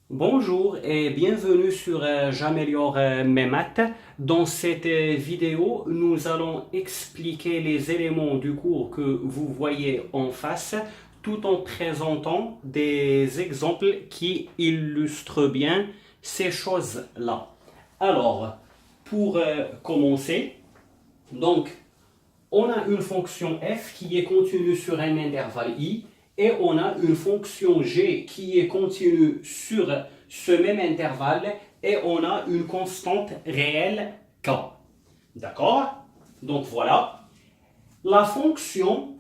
Bonjour et bienvenue sur J'améliore mes maths. Dans cette vidéo, nous allons expliquer les éléments du cours que vous voyez en face tout en présentant des exemples qui illustrent bien ces choses-là. Alors, pour commencer, donc, on a une fonction f qui est contenue sur un intervalle i et on a une fonction g qui est contenue sur ce même intervalle et on a une constante réelle k. D'accord? Donc voilà. La fonction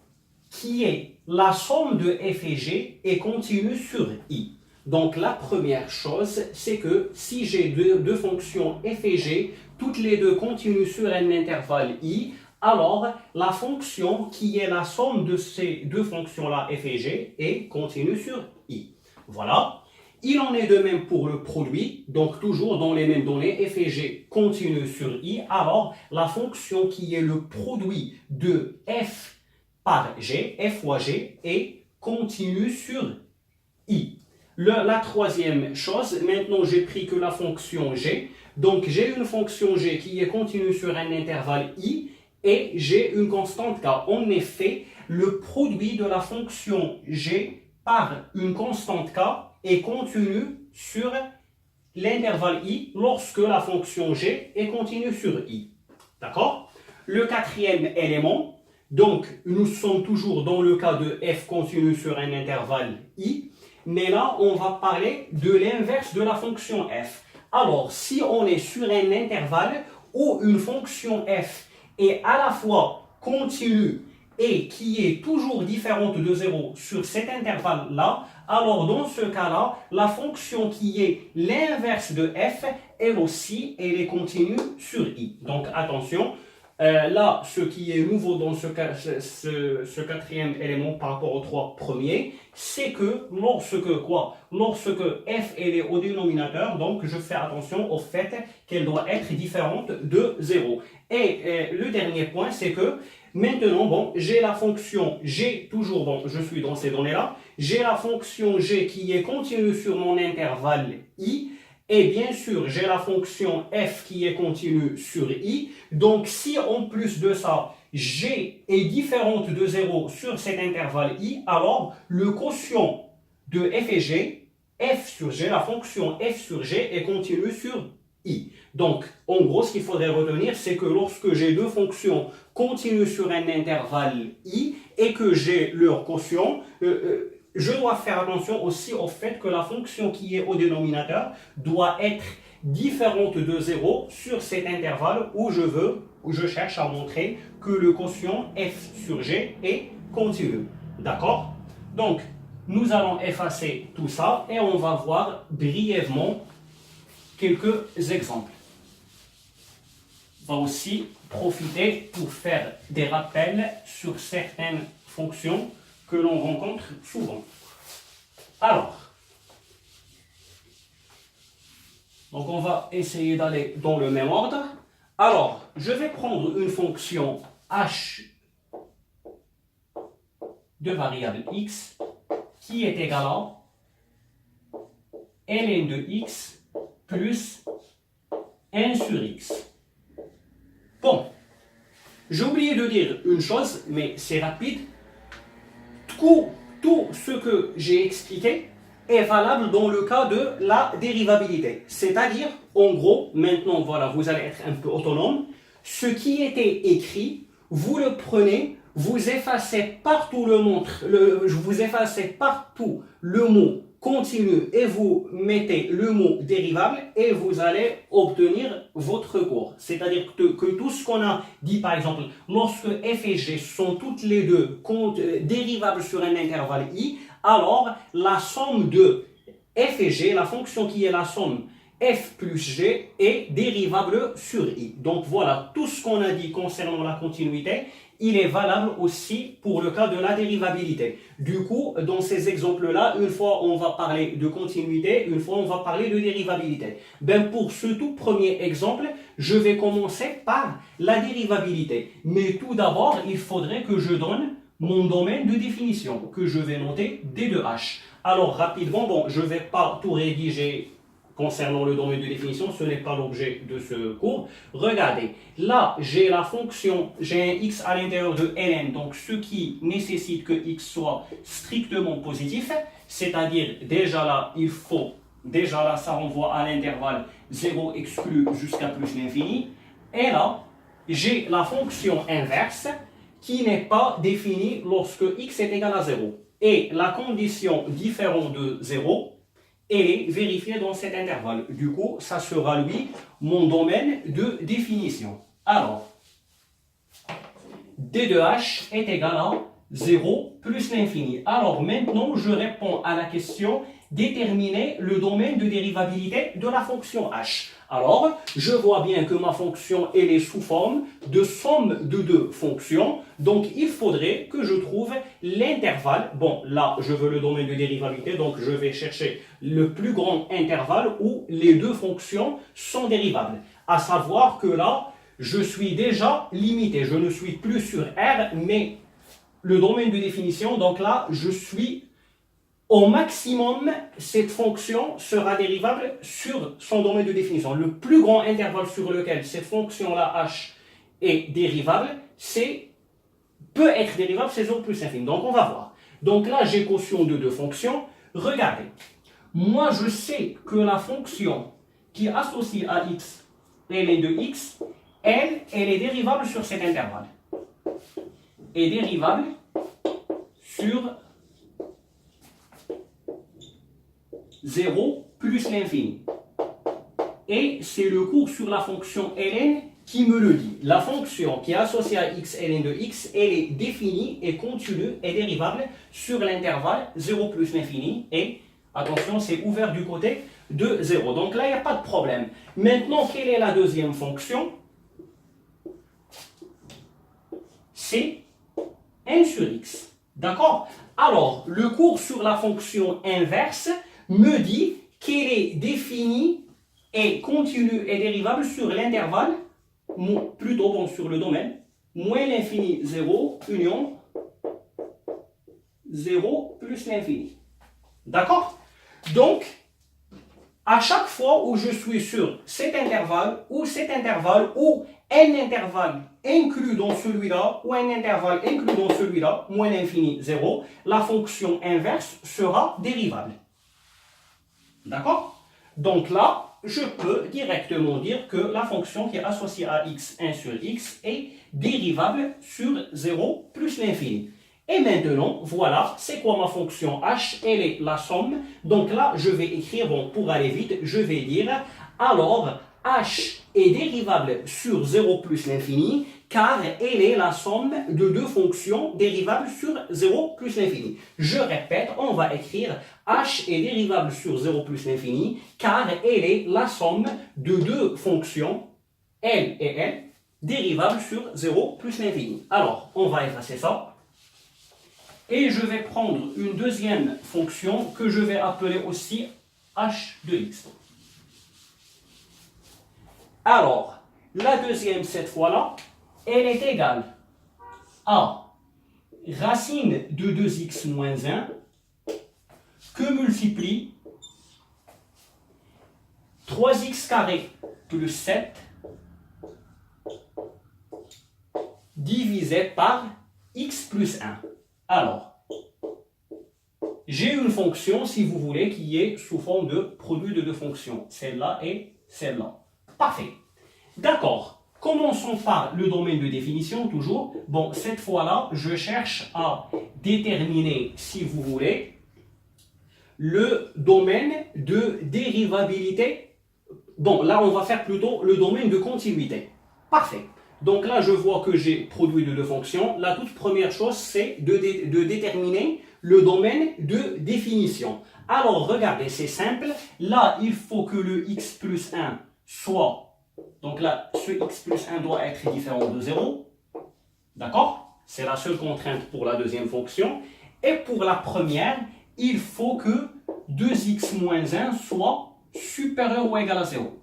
qui est la somme de f et g est contenue sur i. Donc la première chose, c'est que si j'ai deux fonctions f et g, toutes les deux continuent sur un intervalle i, alors la fonction qui est la somme de ces deux fonctions-là, f et g, est continue sur i. Voilà. Il en est de même pour le produit, donc toujours dans les mêmes données, f et g continuent sur i, alors la fonction qui est le produit de f par g, f fois g, est continue sur i. La troisième chose, maintenant j'ai pris que la fonction g, donc j'ai une fonction g qui est continue sur un intervalle i, et j'ai une constante k. En effet, le produit de la fonction g par une constante k est continu sur l'intervalle i lorsque la fonction g est continue sur i. D'accord? Le quatrième élément, donc nous sommes toujours dans le cas de f continue sur un intervalle i, mais là on va parler de l'inverse de la fonction f. Alors, si on est sur un intervalle où une fonction f est à la fois continue et qui est toujours différente de 0 sur cet intervalle-là, alors dans ce cas-là, la fonction qui est l'inverse de f, elle aussi, elle est continue sur i. Donc attention, là, ce qui est nouveau dans ce quatrième élément par rapport aux trois premiers, c'est que lorsque f elle est au dénominateur, donc je fais attention au fait qu'elle doit être différente de 0. Et le dernier point, c'est que maintenant, bon, j'ai la fonction g, toujours, bon, je suis dans ces données-là, j'ai la fonction g qui est continue sur mon intervalle i, et bien sûr, j'ai la fonction f qui est continue sur i. Donc, si en plus de ça, g est différente de 0 sur cet intervalle i, alors le quotient de f et g, f sur g, la fonction f sur g est continue sur i. Donc, en gros, ce qu'il faudrait retenir, c'est que lorsque j'ai deux fonctions continues sur un intervalle i et que j'ai leur quotient, je dois faire attention aussi au fait que la fonction qui est au dénominateur doit être différente de 0 sur cet intervalle où je cherche à montrer que le quotient f sur g est continu. D'accord? Donc, nous allons effacer tout ça et on va voir brièvement quelques exemples. On va aussi profiter pour faire des rappels sur certaines fonctions que l'on rencontre souvent. Alors, donc on va essayer d'aller dans le même ordre. Alors, je vais prendre une fonction h de variable x qui est égale à ln de x plus 1 sur x. Bon, j'ai oublié de dire une chose, mais c'est rapide. Tout ce que j'ai expliqué est valable dans le cas de la dérivabilité. C'est-à-dire, en gros, maintenant, voilà, vous allez être un peu autonome. Ce qui était écrit, vous le prenez, vous effacez partout le mot continu et vous mettez le mot dérivable et vous allez obtenir votre cours. C'est-à-dire que tout ce qu'on a dit, par exemple, lorsque f et g sont toutes les deux dérivables sur un intervalle i, alors la somme de f et g, la fonction qui est la somme f plus g, est dérivable sur i. Donc voilà, tout ce qu'on a dit concernant la continuité, il est valable aussi pour le cas de la dérivabilité. Du coup, dans ces exemples-là, une fois on va parler de continuité, une fois on va parler de dérivabilité. Ben pour ce tout premier exemple, je vais commencer par la dérivabilité. Mais tout d'abord, il faudrait que je donne mon domaine de définition, que je vais noter D de H. Alors rapidement, bon, je ne vais pas tout rédiger concernant le domaine de définition, ce n'est pas l'objet de ce cours. Regardez, là j'ai la fonction, j'ai un x à l'intérieur de ln, donc ce qui nécessite que x soit strictement positif, c'est-à-dire déjà là, il faut, déjà là ça renvoie à l'intervalle 0 exclu jusqu'à plus l'infini, et là j'ai la fonction inverse qui n'est pas définie lorsque x est égal à 0. Et la condition différente de 0, elle est vérifiée dans cet intervalle. Du coup, ça sera lui mon domaine de définition. Alors, d de h est égal à 0 plus l'infini. Alors maintenant, je réponds à la question déterminer le domaine de dérivabilité de la fonction h. Alors, je vois bien que ma fonction elle est sous forme de somme de deux fonctions. Donc, il faudrait que je trouve l'intervalle. Bon, là, je veux le domaine de dérivabilité, donc je vais chercher le plus grand intervalle où les deux fonctions sont dérivables. À savoir que là, je suis déjà limité. Je ne suis plus sur R, mais le domaine de définition, donc là, je suis au maximum, cette fonction sera dérivable sur son domaine de définition. Le plus grand intervalle sur lequel cette fonction-là, h, est dérivable, peut être dérivable, c'est 0 plus l'infini. Donc, on va voir. Donc là, j'ai quotient de deux fonctions. Regardez, moi, je sais que la fonction qui est associée à x, elle est de x, elle est dérivable sur cet intervalle. Est dérivable sur 0 plus l'infini. Et c'est le cours sur la fonction ln qui me le dit. La fonction qui est associée à x, ln de x, elle est définie et continue et dérivable sur l'intervalle 0 plus l'infini. Et attention, c'est ouvert du côté de 0. Donc là, il n'y a pas de problème. Maintenant, quelle est la deuxième fonction? C'est n sur x. D'accord? Alors, le cours sur la fonction inverse me dit qu'elle est définie et continue et dérivable sur l'intervalle, plutôt bon sur le domaine, moins l'infini 0, union 0 plus l'infini. D'accord? Donc, à chaque fois où je suis sur cet intervalle, ou un intervalle inclus dans celui-là, ou un intervalle inclus dans celui-là, moins l'infini 0, la fonction inverse sera dérivable. D'accord? Donc là, je peux directement dire que la fonction qui est associée à x, 1 sur x, est dérivable sur 0 plus l'infini. Et maintenant, voilà, c'est quoi ma fonction h? Elle est la somme. Donc là, je vais écrire, bon, pour aller vite, je vais dire, alors, h est dérivable sur 0 plus l'infini, car elle est la somme de deux fonctions dérivables sur 0 plus l'infini. Je répète, on va écrire h est dérivable sur 0 plus l'infini, car elle est la somme de deux fonctions, L et L, dérivables sur 0 plus l'infini. Alors, on va effacer ça. Et je vais prendre une deuxième fonction que je vais appeler aussi h de x. Alors, la deuxième, cette fois-là, elle est égale à racine de 2x moins 1 que multiplie 3x carré plus 7 divisé par x plus 1. Alors, j'ai une fonction, si vous voulez, qui est sous forme de produit de deux fonctions. Celle-là et celle-là. Parfait. D'accord. Commençons par le domaine de définition, toujours. Bon, cette fois-là, je cherche à déterminer, si vous voulez, le domaine de dérivabilité. Bon, là, on va faire plutôt le domaine de continuité. Parfait. Donc là, je vois que j'ai produit de deux fonctions. La toute première chose, c'est de déterminer le domaine de définition. Alors, regardez, c'est simple. Là, il faut que le x plus 1 soit... Donc là, ce x plus 1 doit être différent de 0. D'accord? C'est la seule contrainte pour la deuxième fonction. Et pour la première, il faut que 2x moins 1 soit supérieur ou égal à 0.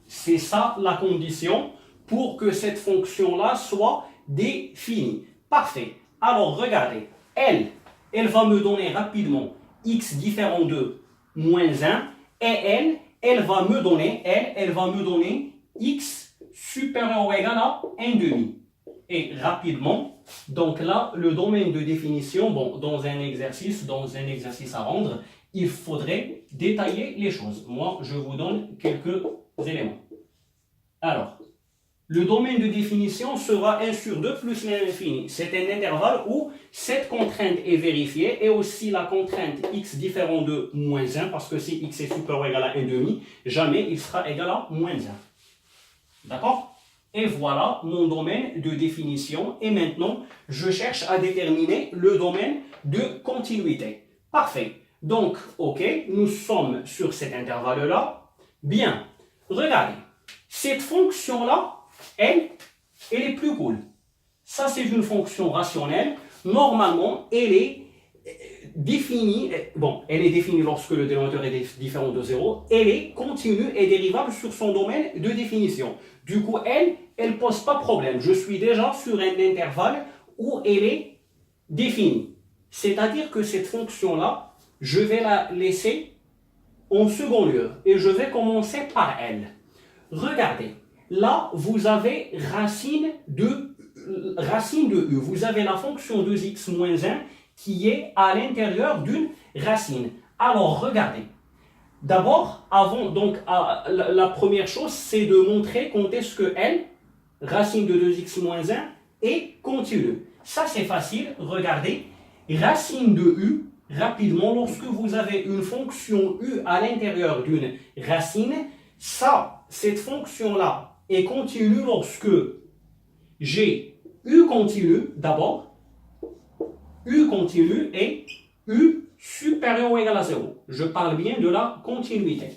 C'est ça la condition pour que cette fonction-là soit définie. Parfait. Alors, regardez, elle va me donner rapidement x différent de moins 1, et elle va me donner x supérieur ou égal à 1 demi. Et rapidement, donc là, le domaine de définition, bon, dans un exercice à rendre, il faudrait détailler les choses. Moi, je vous donne quelques éléments. Alors, le domaine de définition sera 1 sur 2 plus l'infini. C'est un intervalle où cette contrainte est vérifiée et aussi la contrainte x différent de moins 1, parce que si x est supérieur ou égal à 1 demi, jamais il sera égal à moins 1. D'accord? Et voilà mon domaine de définition. Et maintenant, je cherche à déterminer le domaine de continuité. Parfait. Donc, OK, nous sommes sur cet intervalle-là. Bien, regardez. Cette fonction-là, elle est plus cool. Ça, c'est une fonction rationnelle. Normalement, elle est définie, bon, elle est définie lorsque le dénominateur est différent de 0. Elle est continue et dérivable sur son domaine de définition. Du coup, elle ne pose pas problème. Je suis déjà sur un intervalle où elle est définie. C'est-à-dire que cette fonction-là, je vais la laisser en second lieu. Et je vais commencer par elle. Regardez, là, vous avez racine de u. Vous avez la fonction 2x moins 1 qui est à l'intérieur d'une racine. Alors, regardez. D'abord, la première chose, c'est de montrer quand est-ce que L, racine de 2x moins 1, est continue. Ça, c'est facile. Regardez. Racine de u, rapidement, lorsque vous avez une fonction u à l'intérieur d'une racine, cette fonction-là est continue lorsque j'ai u continu, d'abord, u continu et u supérieur ou égal à 0. Je parle bien de la continuité.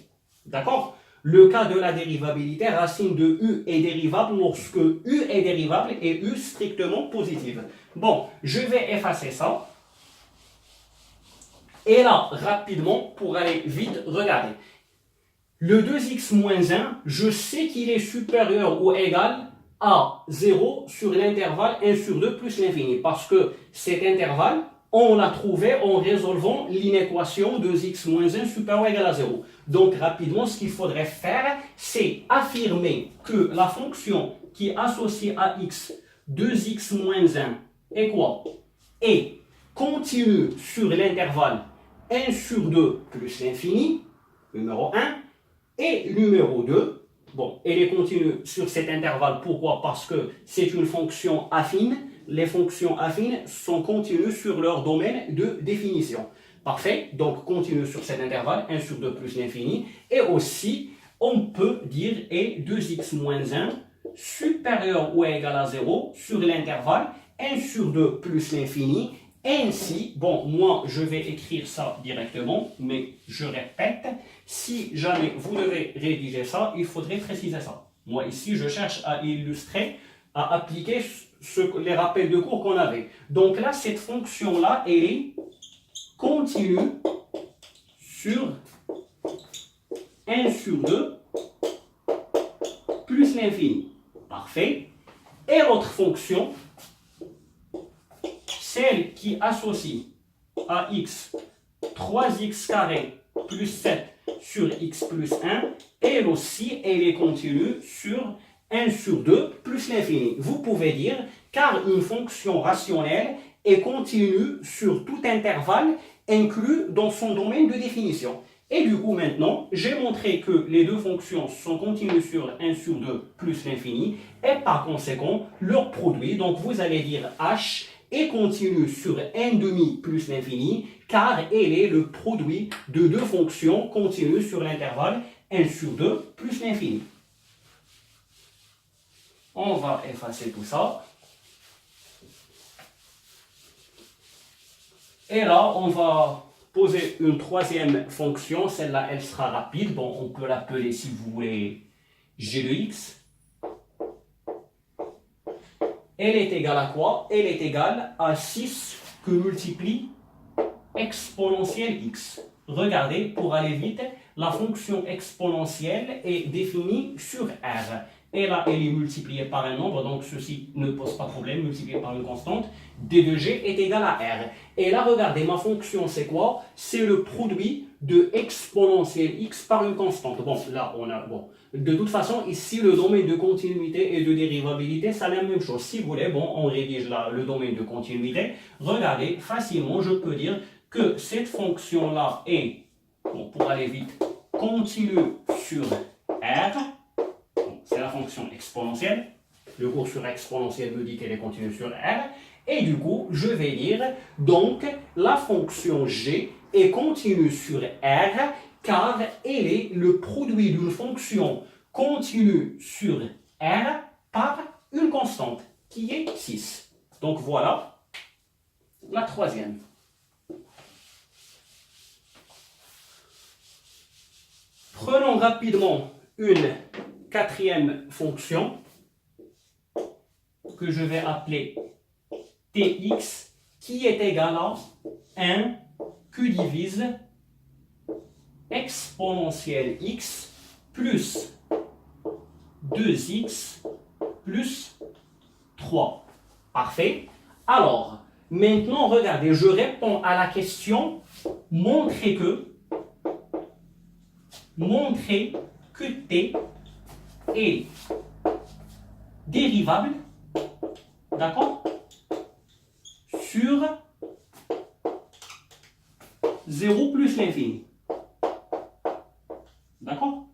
D'accord? Le cas de la dérivabilité, racine de u est dérivable lorsque u est dérivable et u strictement positive. Bon, je vais effacer ça. Et là, rapidement, pour aller vite, regardez. Le 2x moins 1, je sais qu'il est supérieur ou égal à 0 sur l'intervalle 1 sur 2 plus l'infini. Parce que cet intervalle, on l'a trouvé en résolvant l'inéquation 2x moins 1 supérieur ou égal à 0. Donc, rapidement, ce qu'il faudrait faire, c'est affirmer que la fonction qui est associée à x, 2x moins 1, est quoi? Est continue sur l'intervalle 1 sur 2 plus l'infini, numéro 1, et numéro 2, bon, elle est continue sur cet intervalle. Pourquoi? Parce que c'est une fonction affine. Les fonctions affines sont continues sur leur domaine de définition. Parfait. Donc, continue sur cet intervalle, 1 sur 2 plus l'infini. Et aussi, on peut dire et 2x moins 1 supérieur ou égal à 0 sur l'intervalle 1 sur 2 plus l'infini. Ainsi, bon, moi, je vais écrire ça directement, mais je répète, si jamais vous devez rédiger ça, il faudrait préciser ça. Moi, ici, je cherche à illustrer, à appliquer les rappels de cours qu'on avait. Donc là, cette fonction-là, elle est continue sur 1 sur 2 plus l'infini. Parfait. Et l'autre fonction, celle qui associe à x 3x carré plus 7 sur x plus 1, elle aussi, elle est continue sur 1 sur 2 plus l'infini. Vous pouvez dire, car une fonction rationnelle est continue sur tout intervalle inclus dans son domaine de définition. Et du coup, maintenant, j'ai montré que les deux fonctions sont continues sur 1 sur 2 plus l'infini, et par conséquent, leur produit, donc vous allez dire h, est continue sur 1 demi plus l'infini, car elle est le produit de deux fonctions continues sur l'intervalle 1 sur 2 plus l'infini. On va effacer tout ça. Et là, on va poser une troisième fonction. Celle-là, elle sera rapide. Bon, on peut l'appeler, si vous voulez, g de x. Elle est égale à quoi? Elle est égale à 6 que multiplie exponentielle x. Regardez, pour aller vite, la fonction exponentielle est définie sur R. et là, elle est multipliée par un nombre, donc ceci ne pose pas de problème, multiplié par une constante, d de g est égal à r. Et là, regardez, ma fonction, c'est quoi? C'est le produit de exponentielle x par une constante. Bon, là, on a... Bon, de toute façon, ici, le domaine de continuité et de dérivabilité, c'est la même chose. Si vous voulez, bon, on rédige là le domaine de continuité. Regardez, facilement, je peux dire que cette fonction-là est, bon, pour aller vite, continue sur r. C'est la fonction exponentielle. Le cours sur exponentielle me dit qu'elle est continue sur r. Et du coup, je vais dire, donc, la fonction g est continue sur r, car elle est le produit d'une fonction continue sur r par une constante, qui est 6. Donc voilà la troisième. Prenons rapidement une quatrième fonction que je vais appeler tx, qui est égal à 1 q divise exponentielle x plus 2x plus 3. Parfait. Alors, maintenant, regardez, je réponds à la question montrer que t est dérivable, d'accord, sur 0 plus l'infini. D'accord?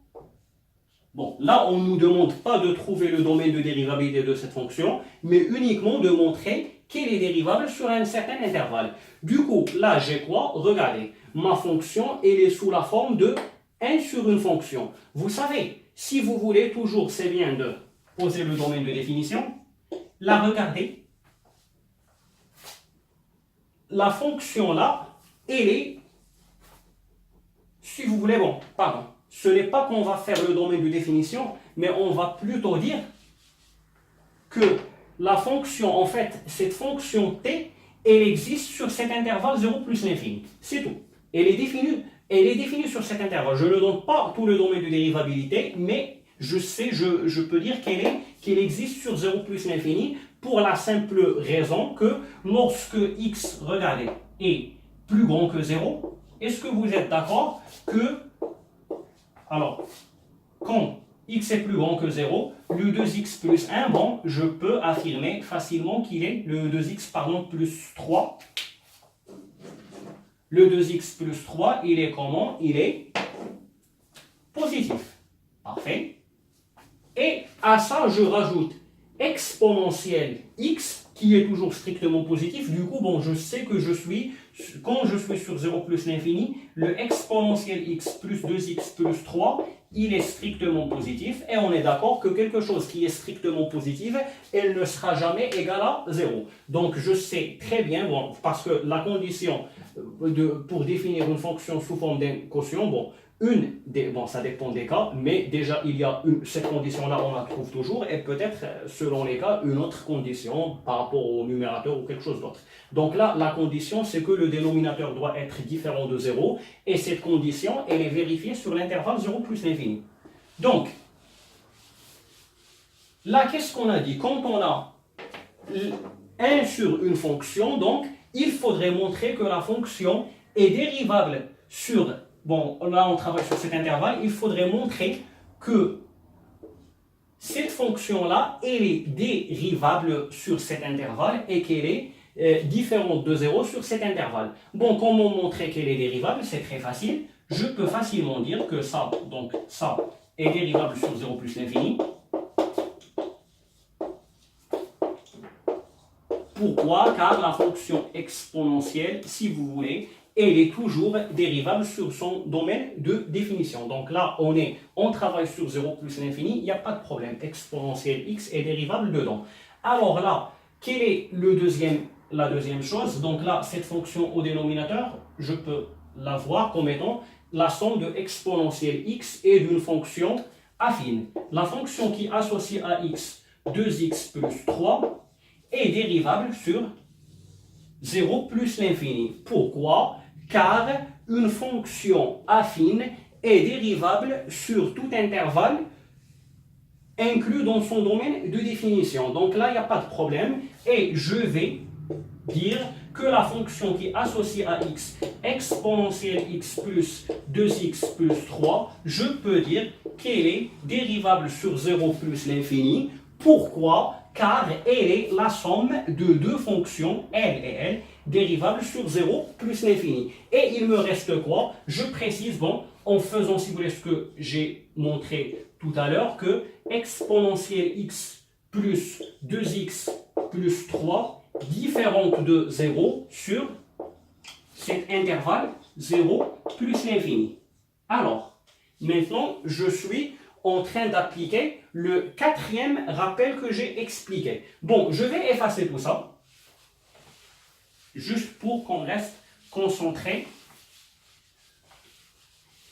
Bon, là, on ne nous demande pas de trouver le domaine de dérivabilité de cette fonction, mais uniquement de montrer qu'elle est dérivable sur un certain intervalle. Du coup, là, j'ai quoi? Regardez, ma fonction, elle est sous la forme de 1 sur une fonction. Vous savez, si vous voulez, toujours, c'est bien de poser le domaine de définition. Là, regardez, la fonction là, elle est, si vous voulez, bon, pardon, ce n'est pas qu'on va faire le domaine de définition, mais on va plutôt dire que la fonction, en fait, cette fonction t, elle existe sur cet intervalle 0 plus l'infini. C'est tout. Elle est définie sur cet intervalle. Je ne donne pas tout le domaine de dérivabilité, mais je peux dire qu'elle existe sur 0 plus l'infini pour la simple raison que lorsque x, regardez, est plus grand que 0, est-ce que vous êtes d'accord que, alors, quand x est plus grand que 0, le 2x plus 1, bon, je peux affirmer facilement qu'il est le 2x, pardon, plus 3. Le 2x plus 3, il est comment? Il est positif. Parfait. Et à ça, je rajoute exponentielle x, qui est toujours strictement positif. Du coup, bon, je sais que quand je suis sur 0 plus l'infini, le exponentielle x plus 2x plus 3, il est strictement positif. Et on est d'accord que quelque chose qui est strictement positif, elle ne sera jamais égale à 0. Donc, je sais très bien, bon, parce que la condition pour définir une fonction sous forme d'un quotient, bon, ça dépend des cas, mais déjà il y a cette condition-là, on la trouve toujours, et peut-être, selon les cas, une autre condition par rapport au numérateur ou quelque chose d'autre. Donc là, la condition, c'est que le dénominateur doit être différent de 0, et cette condition, elle est vérifiée sur l'intervalle 0 plus l'infini. Donc, là, qu'est-ce qu'on a dit? Quand on a 1 sur une fonction, donc, il faudrait montrer que la fonction est dérivable sur... Bon, là, on travaille sur cet intervalle. Il faudrait montrer que cette fonction-là, elle est dérivable sur cet intervalle et qu'elle est différente de 0 sur cet intervalle. Bon, comment montrer qu'elle est dérivable? C'est très facile. Je peux facilement dire que ça, donc ça, est dérivable sur 0 plus l'infini. Pourquoi? Car la fonction exponentielle, si vous voulez, elle est toujours dérivable sur son domaine de définition. Donc là, on travaille sur 0 plus l'infini, il n'y a pas de problème. Exponentielle x est dérivable dedans. Alors là, quelle est la deuxième chose? Donc là, cette fonction au dénominateur, je peux la voir comme étant la somme de exponentielle x et d'une fonction affine. La fonction qui associe à x 2x plus 3 est dérivable sur 0 plus l'infini. Pourquoi? Car une fonction affine est dérivable sur tout intervalle inclus dans son domaine de définition. Donc là, il n'y a pas de problème. Et je vais dire que la fonction qui est associée à x, exponentielle x plus 2x plus 3, je peux dire qu'elle est dérivable sur 0 plus l'infini. Pourquoi? Car elle est la somme de deux fonctions, L et L, dérivables sur 0 plus l'infini. Et il me reste quoi? Je précise, bon, en faisant, si vous voulez, ce que j'ai montré tout à l'heure, que exponentielle x plus 2x plus 3 différente de 0 sur cet intervalle 0 plus l'infini. Alors, maintenant, je suis en train d'appliquer le quatrième rappel que j'ai expliqué. Bon, je vais effacer tout ça, juste pour qu'on reste concentré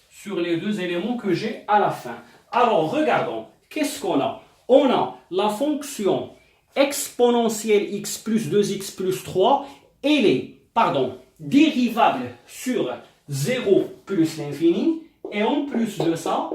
sur les deux éléments que j'ai à la fin. Alors, regardons, qu'est-ce qu'on a? On a la fonction exponentielle x plus 2x plus 3, elle est, dérivable sur 0 plus l'infini, et en plus de ça,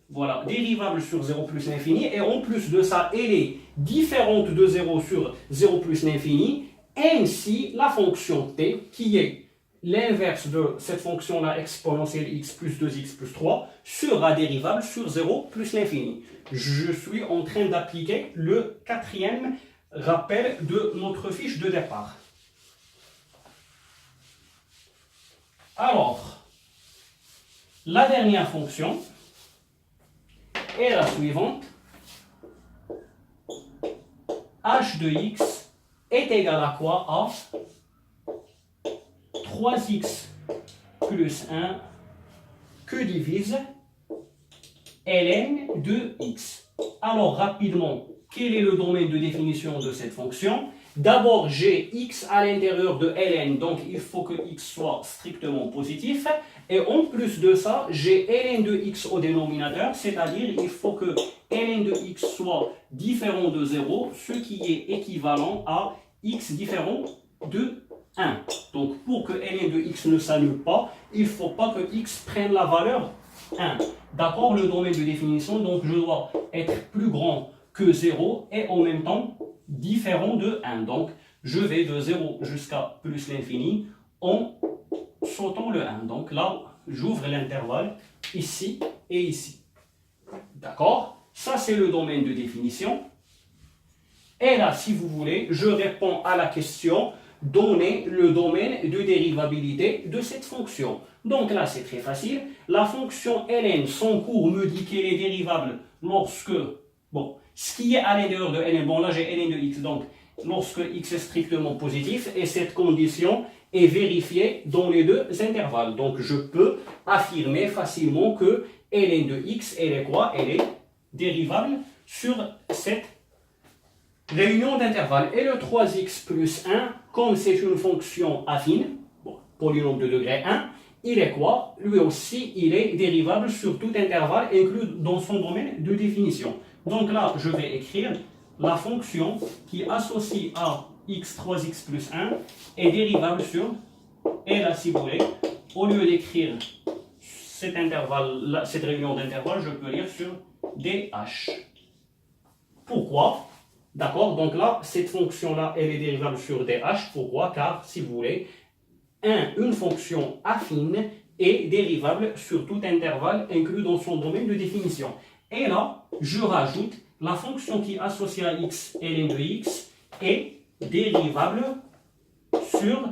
voilà, dérivable sur 0 plus l'infini, et en plus de ça, elle est différente de 0 sur 0 plus l'infini, ainsi la fonction t, qui est l'inverse de cette fonction-là, exponentielle x plus 2x plus 3, sera dérivable sur 0 plus l'infini. Je suis en train d'appliquer le quatrième rappel de notre fiche de départ. Alors, la dernière fonction est la suivante. h de x est égal à quoi? À 3x plus 1 que divise ln de x. Alors, rapidement, quel est le domaine de définition de cette fonction? D'abord, j'ai x à l'intérieur de ln, donc il faut que x soit strictement positif. Et en plus de ça, j'ai ln de x au dénominateur, c'est-à-dire il faut que ln de x soit différent de 0, ce qui est équivalent à x différent de 1. Donc pour que ln de x ne s'annule pas, il ne faut pas que x prenne la valeur 1. D'accord, le domaine de définition, donc je dois être plus grand que 0 et en même temps différent de 1. Donc je vais de 0 jusqu'à plus l'infini en sautant le 1. Donc là, j'ouvre l'intervalle ici et ici. D'accord? Ça, c'est le domaine de définition. Et là, si vous voulez, je réponds à la question, donner le domaine de dérivabilité de cette fonction. Donc là, c'est très facile. La fonction ln, son cours me dit qu'elle est dérivable lorsque, bon, ce qui est à l'intérieur de ln, bon là j'ai ln de x, donc lorsque x est strictement positif, et cette condition est vérifiée dans les deux intervalles. Donc je peux affirmer facilement que ln de x, elle est quoi? Elle est dérivable sur cette réunion d'intervalles. Et le 3x plus 1, comme c'est une fonction affine, bon, polynôme de degré 1, il est quoi? Lui aussi, il est dérivable sur tout intervalle inclus dans son domaine de définition. Donc là, je vais écrire la fonction qui associe à x 3x plus 1 est dérivable sur, et là, si vous voulez, au lieu d'écrire cet intervalle, cette réunion d'intervalles, je peux lire sur dh. Pourquoi? D'accord, donc là, cette fonction-là, elle est dérivable sur dh. Pourquoi? Car, si vous voulez, une fonction affine est dérivable sur tout intervalle inclus dans son domaine de définition. Et là, je rajoute la fonction qui est associée à x, ln de x, est dérivable sur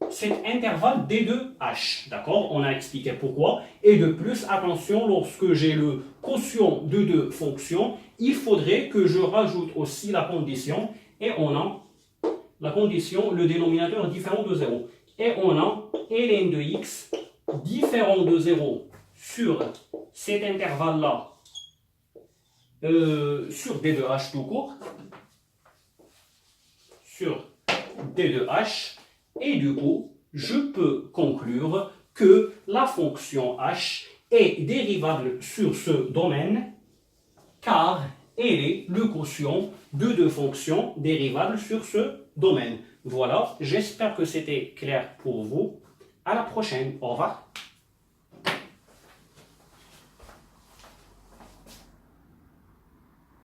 cet intervalle d2h. D'accord? On a expliqué pourquoi. Et de plus, attention, lorsque j'ai le quotient de deux fonctions, il faudrait que je rajoute aussi la condition. Et on a la condition, le dénominateur différent de 0. Et on a ln de x différent de 0 sur cet intervalle-là, sur d2h tout court, sur d2h, et du coup, je peux conclure que la fonction h est dérivable sur ce domaine, car elle est le quotient de deux fonctions dérivables sur ce domaine. Voilà, j'espère que c'était clair pour vous. À la prochaine, au revoir.